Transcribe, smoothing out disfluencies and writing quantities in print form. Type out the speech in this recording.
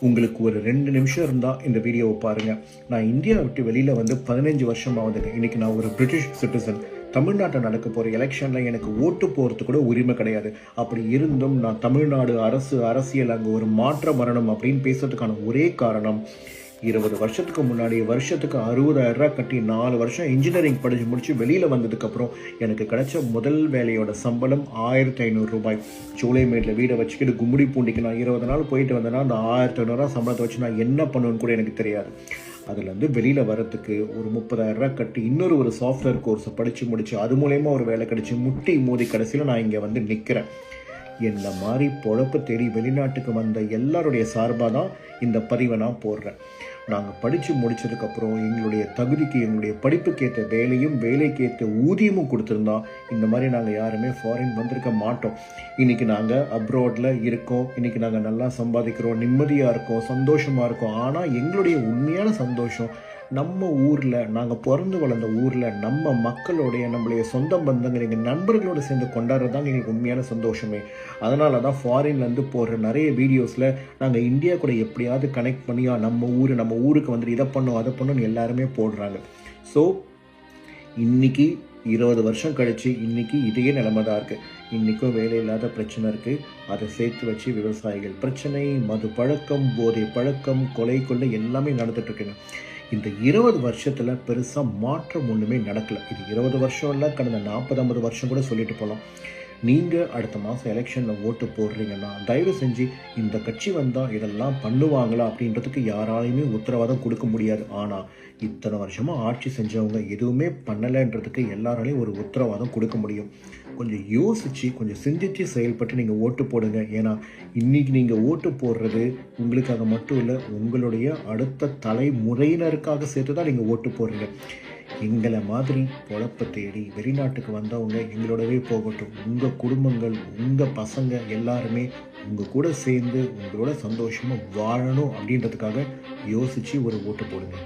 உங்களுக்கு ஒரு 2 நிமிஷம் இருந்தால் இந்த வீடியோவை பாருங்கள். நான் இந்தியாவை விட்டு வெளியில் வந்து 15 வருஷம் ஆகுதுங்க. இன்றைக்கி நான் ஒரு பிரிட்டிஷ் சிட்டிசன். தமிழ்நாட்டில் நடக்க போகிற எலெக்ஷனில் எனக்கு ஓட்டு போகிறதுக்கு கூட உரிமை கிடையாது. அப்படி இருந்தும் நான் தமிழ்நாடு அரசியல் அங்கே ஒரு மாற்றம் வரணும் அப்படின்னு பேசுறதுக்கான ஒரே காரணம், 20 வருஷத்துக்கு முன்னாடி வருஷத்துக்கு 60,000 ரூபா கட்டி 4 வருஷம் இன்ஜினியரிங் படித்து முடித்து வெளியில் வந்ததுக்கப்புறம் எனக்கு கிடைச்ச முதல் வேலையோட சம்பளம் 1500 ரூபாய். சோலைமேட்டில் வீடை வச்சுக்கிட்டு கும்முடி பூண்டிக்கு நான் 20 நாள் போயிட்டு வந்தேன்னா அந்த 1500 ரூபா சம்பளத்தை வச்சு நான் என்ன பண்ணுவேன்னு கூட எனக்கு தெரியாது. அதுலேருந்து வெளியில் வரத்துக்கு ஒரு 30,000 ரூபா கட்டி இன்னொரு சாஃப்ட்வேர் கோர்ஸை படித்து முடித்து அது மூலயமா ஒரு வேலை கிடச்சி முட்டி மோதி கடைசியில் நான் இங்கே வந்து நிற்கிறேன். என்ன மாதிரி பொழப்பு தேடி வெளிநாட்டுக்கு வந்த எல்லாருடைய சார்பாக தான் இந்த பதிவை நான் போடுறேன். நாங்கள் படித்து முடித்ததுக்கப்புறம் எங்களுடைய தகுதிக்கு எங்களுடைய படிப்புக்கேற்ற வேலையும் வேலைக்கேற்ற ஊதியமும் கொடுத்துருந்தா இந்த மாதிரி நாங்கள் யாருமே ஃபாரின் வந்திருக்க மாட்டோம். இன்றைக்கி நாங்கள் அப்ராடில் இருக்கோம், இன்றைக்கி நாங்கள் நல்லா சம்பாதிக்கிறோம், நிம்மதியாக இருக்கோம், சந்தோஷமாக இருக்கோம். ஆனால் எங்களுடைய உண்மையான சந்தோஷம் நம்ம ஊரில், நாங்கள் பிறந்து வளர்ந்த ஊரில் நம்ம மக்களோடைய நம்மளுடைய சொந்த பந்தங்கள் எங்கள் நண்பர்களோடு சேர்ந்து கொண்டாடுறது தான் எங்களுக்கு உண்மையான சந்தோஷமே. அதனால தான் ஃபாரின்லேருந்து போடுற நிறைய வீடியோஸில் நாங்கள் இந்தியா கூட எப்படியாவது கனெக்ட் பண்ணி நம்ம ஊருக்கு வந்துட்டு இதை பண்ணோம் அதை பண்ணோன்னு எல்லாருமே போடுறாங்க. ஸோ இன்றைக்கி 20 வருஷம் கழித்து இன்றைக்கி இதே நிலைமை தான் இருக்குது. இன்றைக்கும் வேலை இல்லாத பிரச்சனை இருக்குது. அதை சேர்த்து வச்சு விவசாயிகள் பிரச்சனை, மது பழக்கம், போதை பழக்கம், கொலை கொள்ளை எல்லாமே நடந்துகிட்ருக்குங்க. இந்த 20 வருஷத்தில் பெருசாக மாற்றம் ஒன்றுமே நடக்கலை. இது 20 வருஷம் இல்லை, கடந்த 40-50 வருஷம் கூட சொல்லிட்டு போகலாம். நீங்கள் அடுத்த மாதம் எலெக்ஷனில் ஓட்டு போடுறீங்கன்னா தயவு செஞ்சு இந்த கட்சி வந்தால் இதெல்லாம் பண்ணுவாங்களா அப்படின்றதுக்கு யாராலையுமே உத்தரவாதம் கொடுக்க முடியாது. ஆனால் இத்தனை வருஷமாக ஆட்சி செஞ்சவங்க எதுவுமே பண்ணலைன்றதுக்கு எல்லாராலையும் ஒரு உத்தரவாதம் கொடுக்க முடியும். கொஞ்சம் யோசித்து கொஞ்சம் சிந்தித்து செயல்பட்டு நீங்கள் ஓட்டு போடுங்க. ஏன்னா இன்றைக்கி நீங்கள் ஓட்டு போடுறது உங்களுக்காக மட்டும் இல்லை, உங்களுடைய அடுத்த தலைமுறையினருக்காக சேர்த்து தான் நீங்கள் ஓட்டு போடுறீங்க. எங்களை மாதிரி பொழப்பை தேடி வெளிநாட்டுக்கு வந்தவங்க எங்களோடவே போகட்டும். உங்கள் குடும்பங்கள், உங்கள் பசங்க எல்லாருமே உங்கள் கூட சேர்ந்து உங்களோட சந்தோஷமாக வாழணும் அப்படின்றதுக்காக யோசித்து ஒரு ஓட்டு போடுங்க.